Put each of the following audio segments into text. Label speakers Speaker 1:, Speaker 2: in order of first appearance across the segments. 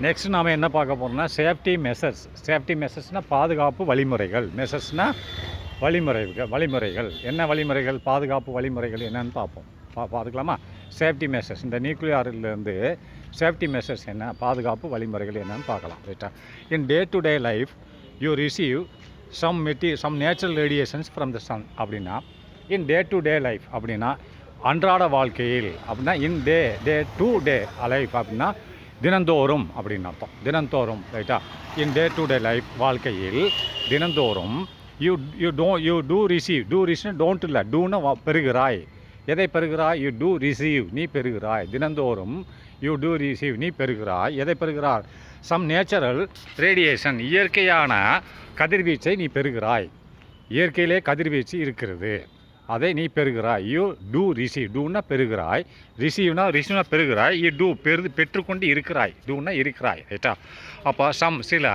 Speaker 1: Next நாம் என்ன பார்க்க போகிறோம்னா சேஃப்டி மெஷர்ஸ்னால் பாதுகாப்பு வழிமுறைகள். மெஷர்ஸ்னால் வழிமுறைகள் என்ன வழிமுறைகள், பாதுகாப்பு வழிமுறைகள் என்னன்னு பார்ப்போம். பார்த்துக்கலாமா? சேஃப்டி மெஷர்ஸ், இந்த நியூக்ளியாரிலேருந்து சேஃப்டி மெஷர்ஸ் என்ன, பாதுகாப்பு வழிமுறைகள் என்னன்னு பார்க்கலாம். ரைட்டா? In day to day life you receive some natural radiations from the sun. அப்படின்னா in day to day life அப்படின்னா அன்றாட வாழ்க்கையில், அப்படின்னா in day to day life அப்படின்னா தினந்தோறும் அப்படின்னு அர்த்தம். தினந்தோறும். ரைட்டா? In day to day life வாழ்க்கையில் தினந்தோறும் யூ டூ ரிசீவ் டோன்ட் இல்லை, டூன்னு பெறுகிறாய். எதை பெறுகிறாய்? யூ டூ ரிசீவ், நீ பெறுகிறாய். தினந்தோறும் யூ டூ ரிசீவ், நீ பெறுகிறாய். எதை பெறுகிறாய்? சம் நேச்சுரல் ரேடியேஷன், இயற்கையான கதிர்வீச்சை நீ பெறுகிறாய். இயற்கையிலே கதிர்வீச்சு இருக்கிறது, அதை நீ பெறுகிறாய். யூ டூ ரிசீவ், டூன்னா பெறுகிறாய், ரிசீவ்னா பெறுகிறாய். யூ டூ பெற்றுக்கொண்டு இருக்கிறாய், டூன்னா இருக்கிறாய். ரைட்டா? அப்போ சில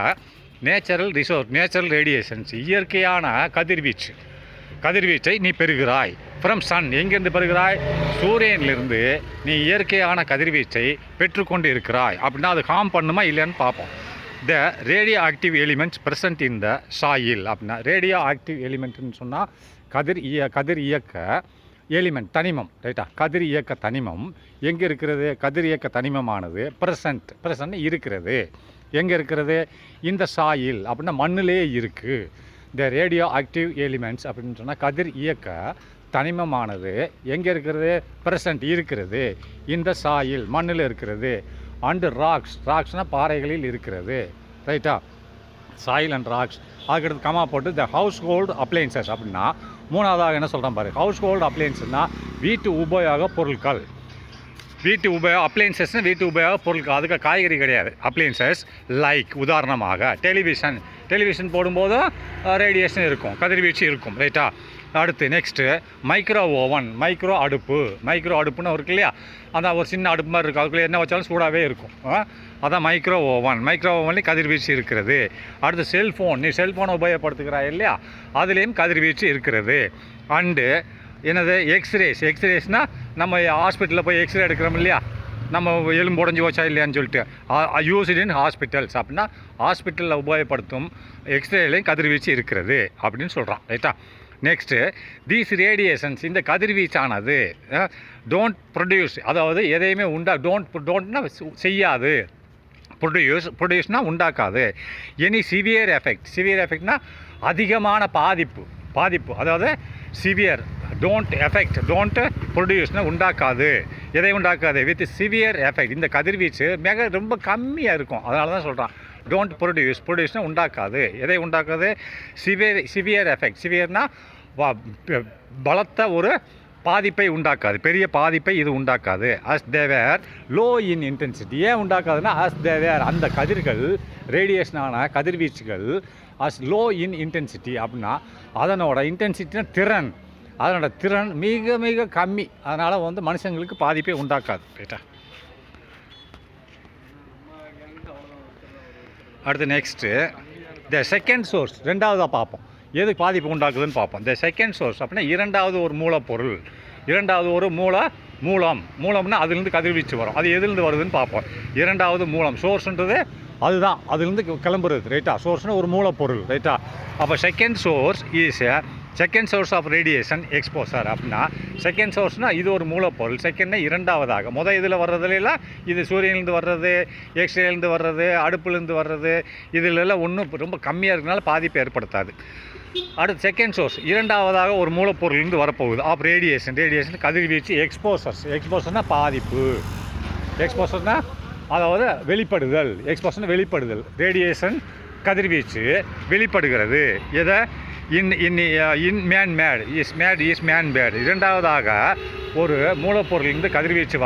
Speaker 1: நேச்சுரல் ரேடியேஷன்ஸ், இயற்கையான கதிர்வீச்சை நீ பெறுகிறாய். ஃப்ரம் சன், எங்கேருந்து பெறுகிறாய்? சூரியனிலிருந்து நீ இயற்கையான கதிர்வீச்சை பெற்றுக்கொண்டு இருக்கிறாய். அப்படின்னா அது ஹார்ம் பண்ணுமா இல்லைன்னு பார்ப்போம். த radio active elements present in the soil. அப்படின்னா ரேடியோ ஆக்டிவ் எலிமெண்ட்னு சொன்னால் கதிர் இயக்க எலிமெண்ட், தனிமம். ரைட்டா? கதிர் இயக்க தனிமம் எங்கே இருக்கிறது? கதிர் இயக்க தனிமமானது ப்ரெசன்ட் இருக்கிறது. எங்கே இருக்கிறது? இந்த சாயில், அப்படின்னா மண்ணிலே இருக்குது. த ரேடியோ ஆக்டிவ் எலிமெண்ட்ஸ் அப்படின்னு சொன்னால் கதிர் இயக்க தனிமமானது எங்கே இருக்கிறது? ப்ரெசன்ட் இருக்கிறது. இந்த சாயில், மண்ணில் இருக்கிறது. அண்டு ராக்ஸ்னால் பாறைகளில் இருக்கிறது. ரைட்டா? Soil and rocks. அதுக்கடுத்து கமா போட்டு த ஹவுஸ் ஹோல்டு அப்ளையன்சஸ். அப்படின்னா மூணாவதாக என்ன சொல்கிறேன் பாரு. ஹவுஸ் ஹோல்டு அப்ளையன்சஸ்னால் வீட்டு உபயோக பொருட்கள். அப்ளையன்சஸ்னால் வீட்டு உபயோக பொருட்கள். அதுக்கு காய்கறி கிடையாது. அப்ளையன்சஸ் லைக், உதாரணமாக டெலிவிஷன் போடும்போதும் ரேடியேஷன் இருக்கும், கதிர்வீச்சு இருக்கும். ரைட்டா? அடுத்து நெக்ஸ்ட்டு மைக்ரோ அடுப்புன்னு இருக்கு இல்லையா? அதான் ஒரு சின்ன அடுப்பு மாதிரி இருக்கும், அதுக்குள்ளே என்ன வச்சாலும் சூடாகவே இருக்கும். அதான் மைக்ரோ ஓவன்லேயும் கதிர்வீச்சு இருக்கிறது. அடுத்து செல்ஃபோன், நீ செல்ஃபோனை உபயோகப்படுத்துகிறாய் இல்லையா? அதுலேயும் கதிர்வீச்சு இருக்கிறது. அண்டு என்னது? எக்ஸ்ரேஸ்னால் நம்ம ஹாஸ்பிட்டலில் போய் எக்ஸ்ரே எடுக்கிறோம் இல்லையா? நம்ம எலும்பு உடஞ்சி போச்சா இல்லையான்னு சொல்லிட்டு யூஸ்ட் இன் ஹாஸ்பிட்டல்ஸ். அப்படின்னா ஹாஸ்பிட்டலில் உபயோகப்படுத்தும் எக்ஸ்ரேலையும் கதிர்வீச்சு இருக்கிறது அப்படின்னு சொல்கிறான். ரைட்டா? நெக்ஸ்ட்டு தீஸ் ரேடியேஷன்ஸ், இந்த கதிர்வீச்சானது டோன்ட் ப்ரொடியூஸ், அதாவது எதையுமே டோன்ட்னா செய்யாது, ப்ரொடியூஸ்னால் உண்டாக்காது. எனி சிவியர் எஃபெக்ட்னா அதிகமான பாதிப்பு, அதாவது சிவியர். டோன்ட் ப்ரொடியூஸ்னால் உண்டாக்காது. எதை உண்டாக்காது? With severe effect. இந்த கதிர்வீச்சு ரொம்ப கம்மியாக இருக்கும், அதனால தான் சொல்கிறான் டோன்ட் ப்ரொடியூஸ்னால் உண்டாக்காது. எதை உண்டாக்காது? Severe effect. சிவியர்னால் பலத்த ஒரு பாதிப்பை உண்டாக்காது, பெரிய பாதிப்பை இது உண்டாக்காது. As they're low in intensity. ஏன் உண்டாக்காதுன்னா அஸ் தேவேர், அந்த கதிர்கள், ரேடியேஷனான கதிர்வீச்சுகள் அஸ் லோ இன் இன்டென்சிட்டி. அப்படின்னா அதனோட இன்டென்சிட்டினா திறன் மிக மிக கம்மி, அதனால் மனுஷங்களுக்கு பாதிப்பை உண்டாக்காது. ரைட்டா? அடுத்து நெக்ஸ்ட்டு த செகண்ட் சோர்ஸ், ரெண்டாவதாக பார்ப்போம். எது பாதிப்பு உண்டாக்குதுன்னு பார்ப்போம். த செகண்ட் சோர்ஸ் அப்படின்னா இரண்டாவது ஒரு மூலப்பொருள், இரண்டாவது ஒரு மூலம்னா அதுலேருந்து கதிர்வீச்சு வரும். அது எதுலேருந்து வருதுன்னு பார்ப்போம். இரண்டாவது மூலம், சோர்ஸ்ன்றது அதுதான், அதுலேருந்து கிளம்புறது. ரைட்டா? சோர்ஸ்னால் ஒரு மூலப்பொருள். ரைட்டா? அப்போ second source of radiation exposure. அப்படின்னா செகண்ட் சோர்ஸ்னால் இது ஒரு மூலப்பொருள். செகண்ட்னா இரண்டாவதாக. இதில் வர்றதுலாம் இது சூரியன்லேருந்து வர்றது, எக்ஸ்ரேலேருந்து வர்றது, அடுப்புலேருந்து வர்றது, இதிலெல்லாம் ஒன்றும் ரொம்ப கம்மியாக இருக்கிறதுனால பாதிப்பு ஏற்படுத்தாது. அடுத்து செகண்ட் சோர்ஸ், இரண்டாவதாக ஒரு மூலப்பொருள்லேருந்து வரப்போகுது. ஆஃப் ரேடியேஷன் கதிர்வீச்சு எக்ஸ்போசர்னால் பாதிப்பு. எக்ஸ்போசர்னால் அதாவது வெளிப்படுதல். ரேடியேஷன் கதிர்வீச்சு வெளிப்படுகிறது. எதை? மேட். இரண்டாவதாக ஒரு மூலப்பொருளிலிருந்து கதிர்வீச்சு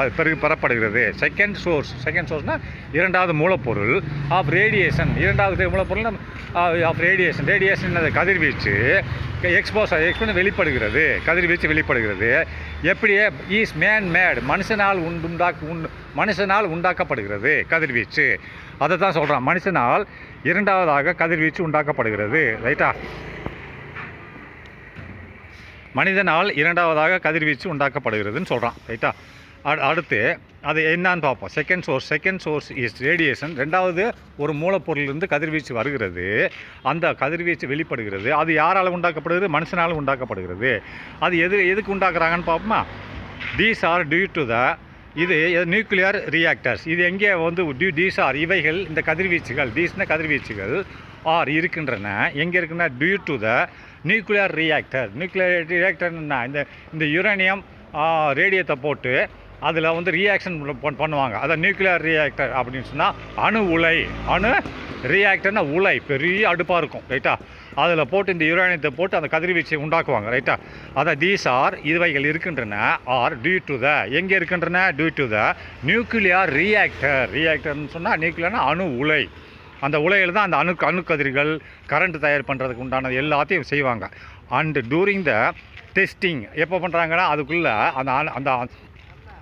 Speaker 1: பெறப்படுகிறது. செகண்ட் சோர்ஸ்னால் இரண்டாவது மூலப்பொருள் ஆஃப் ரேடியேஷன். இரண்டாவது மூலப்பொருள் ஆஃப் ரேடியேஷன் கதிர்வீச்சு எக்ஸ்போசர் வெளிப்படுகிறது. கதிர்வீச்சு வெளிப்படுகிறது. எப்படியே இஸ் மேட், மனுஷனால் உண்டாக்கப்படுகிறது கதிர்வீச்சு. அதை தான் சொல்கிறான், மனுஷனால் இரண்டாவதாக கதிர்வீச்சு உண்டாக்கப்படுகிறது. ரைட்டா? மனிதனால் இரண்டாவதாக கதிர்வீச்சு உண்டாக்கப்படுகிறதுன்னு சொல்கிறான். ரைட்டா? அடுத்து அது என்னன்னு பார்ப்போம். Second source is radiation. ரெண்டாவது ஒரு மூலப்பொருளிலிருந்து கதிர்வீச்சு வருகிறது, அந்த கதிர்வீச்சு வெளிப்படுகிறது. அது யாரால் உண்டாக்கப்படுகிறது? மனுஷனால் உண்டாக்கப்படுகிறது. அது எதுக்கு உண்டாக்குறாங்கன்னு பார்ப்போமா. These are due to the இது நியூக்ளியர் ரியாக்டர்ஸ். இது எங்கே தீஸ் ஆர் இவைகள், இந்த கதிர்வீச்சுகள், தீஸ்ன கதிர்வீச்சுகள் ஆர் இருக்கின்றன. எங்கே இருக்குன்னா due to the nuclear reactor. Nuclear ரியாக்டர்னா இந்த யுரேனியம் ரேடியத்தை போட்டு அதில் ரியாக்ஷன் பண்ணுவாங்க. அதை நியூக்ளியர் ரியாக்டர் அப்படின்னு சொன்னால் அணு ரியாக்டர்னா உலை பெரிய அடுப்பாக இருக்கும், ரைட்டா. அதில் போட்டு இந்த யுரேனியத்தை போட்டு அந்த கதிர்வீச்சை உண்டாக்குவாங்க, ரைட்டா. அதை தீஸ் ஆர் இவைகள் இருக்கின்றன ஆர் டியூ டு த எங்கே இருக்கின்றன? டியூ டு த நியூக்ளியர் ரியாக்டர்னு சொன்னால் நியூக்ளியர்னா அணு உலை. அந்த உலையில் தான் அந்த அணுக்கதிர்கள் கரண்ட் தயார் பண்ணுறதுக்கு உண்டானது எல்லாத்தையும் செய்வாங்க. அண்டு டூரிங் த டெஸ்டிங் எப்போ பண்ணுறாங்கன்னா அதுக்குள்ளே அந்த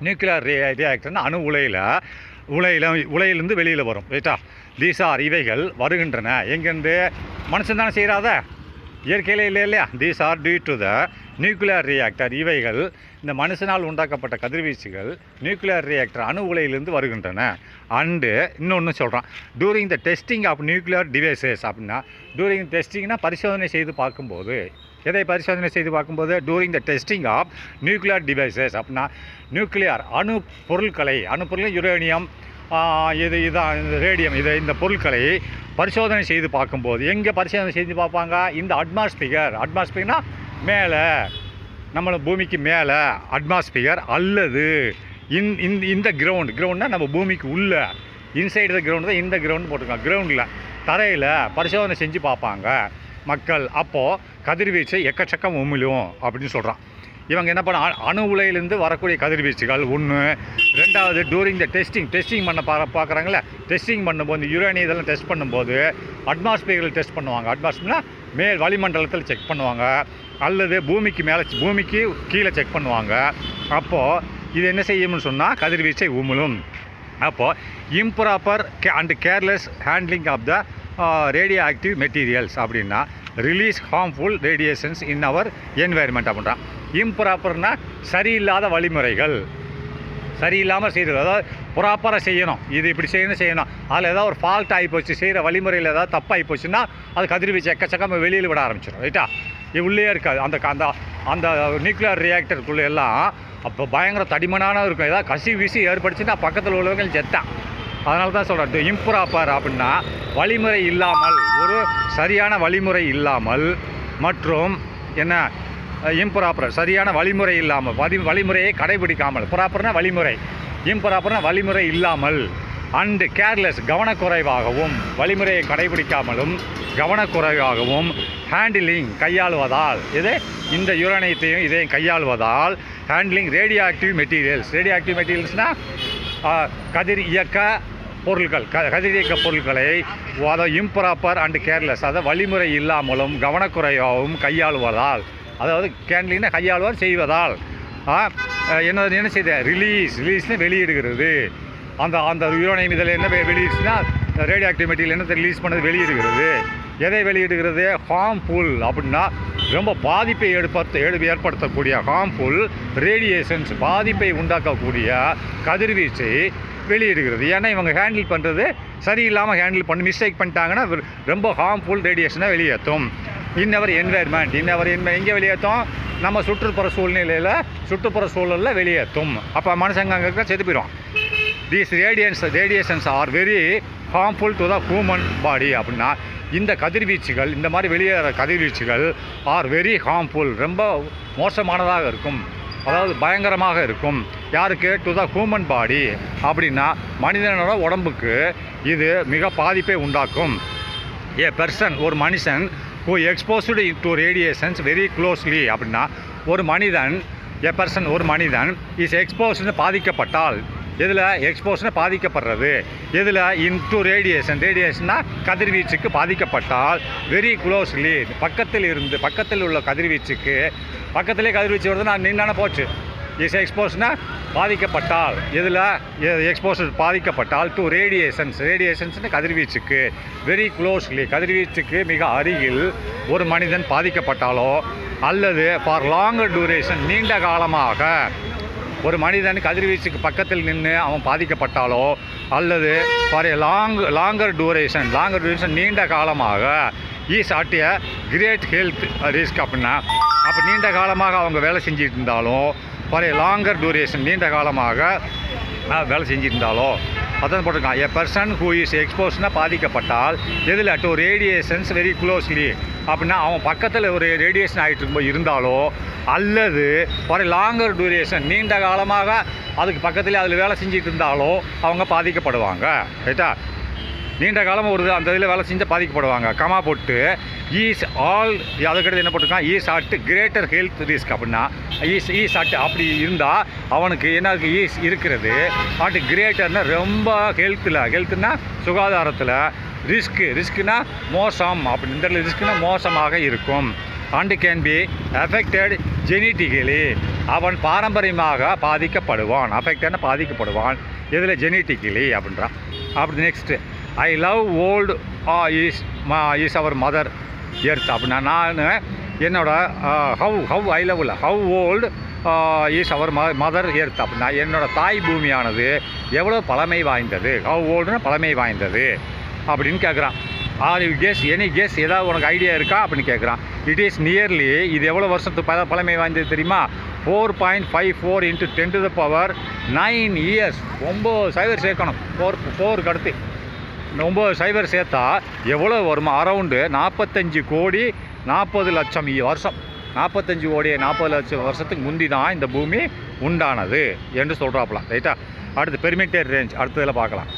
Speaker 1: நியூக்ளியர் ரியாக்டர்னா அணு உலையிலேருந்து வெளியில் வரும், ரைட்டா. தீஸ் ஆர் இவைகள் வருகின்றன எங்கேருந்து? மனுஷன் தானே செய்கிறாத, இயற்கையிலே இல்லையா. These are due to the nuclear reactor. இவைகள் இந்த மனுஷனால் உண்டாக்கப்பட்ட கதிர்வீச்சுகள் நியூக்ளியர் ரியாக்டர் அணு உலையிலிருந்து வருகின்றன. அண்டு இன்னொன்று சொல்கிறான், during the testing of nuclear devices அப்படின்னா, டூரிங் டெஸ்டிங்னா பரிசோதனை செய்து பார்க்கும்போது, எதை பரிசோதனை செய்து பார்க்கும்போது? During the testing of nuclear devices அப்படின்னா நியூக்ளியர் அணு பொருட்கள் யுரேனியம் இதான் ரேடியம் இந்த பொருட்களை பரிசோதனை செய்து பார்க்கும்போது எங்கே பரிசோதனை செய்து பார்ப்பாங்க? இந்த அட்மாஸ்பியர்னா மேலே, நம்மளை பூமிக்கு மேலே அட்மாஸ்பியர், அல்லது இந்த கிரவுண்ட்னா நம்ம பூமிக்கு உள்ள இன்சைடு த கிரவுண்ட் தான் இந்த கிரவுண்ட் போட்டிருக்காங்க. கிரவுண்டில் தரையில் பரிசோதனை செஞ்சு பார்ப்பாங்க மக்கள். அப்போது கதிர்வீச்சு எக்கச்சக்கம் உமிழும் அப்படின்னு சொல்கிறான். இவங்க என்ன பண்ண அணு உலையிலேருந்து வரக்கூடிய கதிர்வீச்சுகள் ஒன்று. ரெண்டாவது டூரிங் த டெஸ்டிங் பண்ண பார்க்குறாங்களே, டெஸ்டிங் பண்ணும்போது யுரேனியம் இதெல்லாம் டெஸ்ட் பண்ணும்போது அட்மாஸ்பியரில் டெஸ்ட் பண்ணுவாங்க. அட்மாஸ்பியர்னா மேல் வளிமண்டலத்தில் செக் பண்ணுவாங்க, அல்லது பூமிக்கு கீழே செக் பண்ணுவாங்க. அப்போது இது என்ன செய்யும்னு சொன்னால் கதிர்வீச்சை உமிழும். அப்போது improper and careless handling of the radio active materials அப்படின்னா release harmful radiations in our environment அப்படின்றான். இம்ப்ராப்பர்னா சரியில்லாத வழிமுறைகள், சரியில்லாமல் செய்கிறது, அதாவது ப்ராப்பராக செய்யணும், இது இப்படி செய்யணும், அதில் ஏதாவது ஒரு ஃபால்ட் ஆகிப்போச்சு, செய்கிற வழிமுறையில் ஏதாவது தப்பாகி போச்சுன்னா அது கதிர்வீச்சு எக்கச்சக்கமாக வெளியில் விட ஆரம்பிச்சிடும், ரைட்டா. இது உள்ளே இருக்காது. அந்த அந்த நியூக்ளியர் ரியாக்டருக்குள்ளே எல்லாம் அப்போ பயங்கர தடிமனான இருக்கும். ஏதாவது கசி ஏற்படுச்சுன்னா பக்கத்தில் உள்ளவங்க செத்தான். அதனால தான் சொல்கிறேன் இம்ப்ராப்பர் அப்படின்னா வழிமுறை இல்லாமல், ஒரு சரியான வழிமுறை இல்லாமல், மற்றும் என்ன இம்ப்ராப்பர் சரியான வழிமுறை இல்லாமல், வழிமுறையை கடைபிடிக்காமல். ப்ராப்பர்னா வழிமுறை, இம்ப்ராப்பர்னா வழிமுறை இல்லாமல். அண்டு கேர்லெஸ் கவனக்குறைவாகவும், வழிமுறையை கடைபிடிக்காமலும் கவனக்குறைவாகவும் ஹேண்டிலிங் கையாளுவதால், இந்த யுரேனியத்தையும் இதையும் கையாளுவதால் ஹேண்டிலிங் ரேடியோ ஆக்டிவ் மெட்டீரியல்ஸ்னால் கதிரியக்க பொருட்களை அதை இம்ப்ராப்பர் அண்டு கேர்லெஸ், அதை வழிமுறை இல்லாமலும் கவனக்குறைவாகவும் கையாளுவதால், அதாவது கேண்ட்லிங்னா கையாளுவார் செய்வதால் என்ன செய்த ரிலீஸ்னு வெளியிடுகிறது. அந்த யுரேனியம் இதில் என்ன வெளியிடுச்சுன்னா ரேடியோ ஆக்டிவ் மெட்டீரியல் என்னத்தை ரிலீஸ் பண்ணது வெளியிடுகிறது. எதை வெளியிடுகிறது? ஹார்ம்ஃபுல் அப்படின்னா ரொம்ப பாதிப்பை ஏற்படுத்தக்கூடிய ஹார்ம்ஃபுல் ரேடியேஷன்ஸ், பாதிப்பை உண்டாக்கக்கூடிய கதிர்வீச்சை வெளியிடுகிறது. ஏன்னா இவங்க ஹேண்டில் பண்ணுறது சரியில்லாமல் மிஸ்டேக் பண்ணிட்டாங்கன்னா ரொம்ப ஹார்ம்ஃபுல் ரேடியேஷனை வெளியேற்றும். இன்னவர் என்வாயர்மெண்ட் எங்கே வெளியேற்றும்? நம்ம சுற்றுப்புற சூழலில் வெளியேற்றும். அப்போ மனுஷங்க அங்கே செத்து போயிடும். These radiations are very harmful to the human body அப்படின்னா இந்த கதிர்வீச்சுகள், இந்த மாதிரி வெளியேற கதிர்வீச்சுகள் ஆர் வெரி ஹார்ம்ஃபுல், ரொம்ப மோசமானதாக இருக்கும், அதாவது பயங்கரமாக இருக்கும். யாருக்கு? டு த ஹியூமன் பாடி அப்படின்னா மனிதனோட உடம்புக்கு இது மிக பாதிப்பை உண்டாக்கும். ஏ பெர்சன், ஒரு மனுஷன் who exposed to radiations very closely அப்படின்னா ஒரு மனிதன் இஸ் எக்ஸ்போஸ்டு பாதிக்கப்பட்டால், எதில் எக்ஸ்போஸ்னு பாதிக்கப்படுறது? எதில்? இன்டு ரேடியேஷன்னா கதிர்வீச்சுக்கு பாதிக்கப்பட்டால் வெரி க்ளோஸ்லி, பக்கத்தில் உள்ள கதிர்வீச்சுக்கு, பக்கத்திலே கதிர்வீச்சு வருதுன்னா நின்னான போச்சு. இஸ் எக்ஸ்போஸ்னா பாதிக்கப்பட்டால், எதில் பாதிக்கப்பட்டால் டு ரேடியேஷன்ஸ்னு கதிர்வீச்சுக்கு, வெரி க்ளோஸ்லி கதிர்வீச்சுக்கு மிக அருகில் ஒரு மனிதன் பாதிக்கப்பட்டாலோ, அல்லது ஃபார் லாங்கர் டூரேஷன் நீண்ட காலமாக ஒரு மனிதன் கதிர்வீச்சுக்கு பக்கத்தில் நின்று அவன் பாதிக்கப்பட்டாலோ அல்லது ஃபார் ஏ லாங்கர் டியூரேஷன் நீண்ட காலமாக is at a great health risk அப்படின்னா அப்போ நீண்ட காலமாக அவங்க வேலை செஞ்சுட்டு இருந்தாலும் ஃபார் ஏ லாங்கர் டியூரேஷன் நீண்ட காலமாக வேலை செஞ்சுருந்தாலோ அதான் போட்டிருக்கான். எ பர்சன் ஹூ இஸ் எக்ஸ்போஸ்னா பாதிக்கப்பட்டால் எதில் டு ரேடியேஷன்ஸ் வெரி க்ளோஸ்லி அப்படின்னா அவன் பக்கத்தில் ஒரு ரேடியேஷன் ஆகிட்டு இருக்கும்போது இருந்தாலோ அல்லது ஒரு லாங்கர் டியூரேஷன் நீண்ட காலமாக அதுக்கு பக்கத்தில் அதில் வேலை செஞ்சுட்டு இருந்தாலோ அவங்க பாதிக்கப்படுவாங்க. ரைட்டா? நீண்ட காலம் ஒரு அந்த இதில் வேலை செஞ்சு பாதிக்கப்படுவாங்க. கமா போட்டு ஈஸ் ஆல் அதுக்கடுத்து என்ன போட்டிருக்கான், is at greater health risk அப்படின்னா ஈஸ் அட் அப்படி இருந்தால் அவனுக்கு என்ன ஈஸ் இருக்கிறது அட் கிரேட்டர்னா ரொம்ப ஹெல்த்துனா சுகாதாரத்தில் ரிஸ்க்குனா மோசம் அப்படி இந்த ரிஸ்க்குனா மோசமாக இருக்கும். And can be affected genetically அவன் பாரம்பரியமாக பாதிக்கப்படுவான் இதில் ஜெனட்டிக்கலி அப்படின்றான். அப்படி next I love old is our mother earth அப்படின்னா நான் என்னோட ஹவ் ஐ லவ் இல்லை how old is our mother earth அப்படின்னா என்னோட தாய் பூமியானது எவ்வளோ பழமை வாய்ந்தது. ஹவ் ஓல்டுனா பழமை வாய்ந்தது அப்படின்னு கேட்குறான். ஆர் யூ எனி கெஸ் ஏதாவது உனக்கு ஐடியா இருக்கா அப்படின்னு கேட்குறான். இட் இஸ் நியர்லி இது எவ்வளோ வருஷத்துக்கு பழமை வாய்ந்தது தெரியுமா? 4.54 × 10⁹ இயர்ஸ். 9 சேர்க்கணும். 4 அடுத்து 9 சேர்த்தா எவ்வளோ வருமா? அரவுண்டு 45,40,00,000 வருஷம். 45,40,00,000 வருஷத்துக்கு முந்தி தான் இந்த பூமி உண்டானது என்று சொல்கிறாப்பலாம். ரைட்டா? அடுத்து பெர்மிட்டட் ரேஞ்ச் அடுத்ததில் பார்க்கலாம்.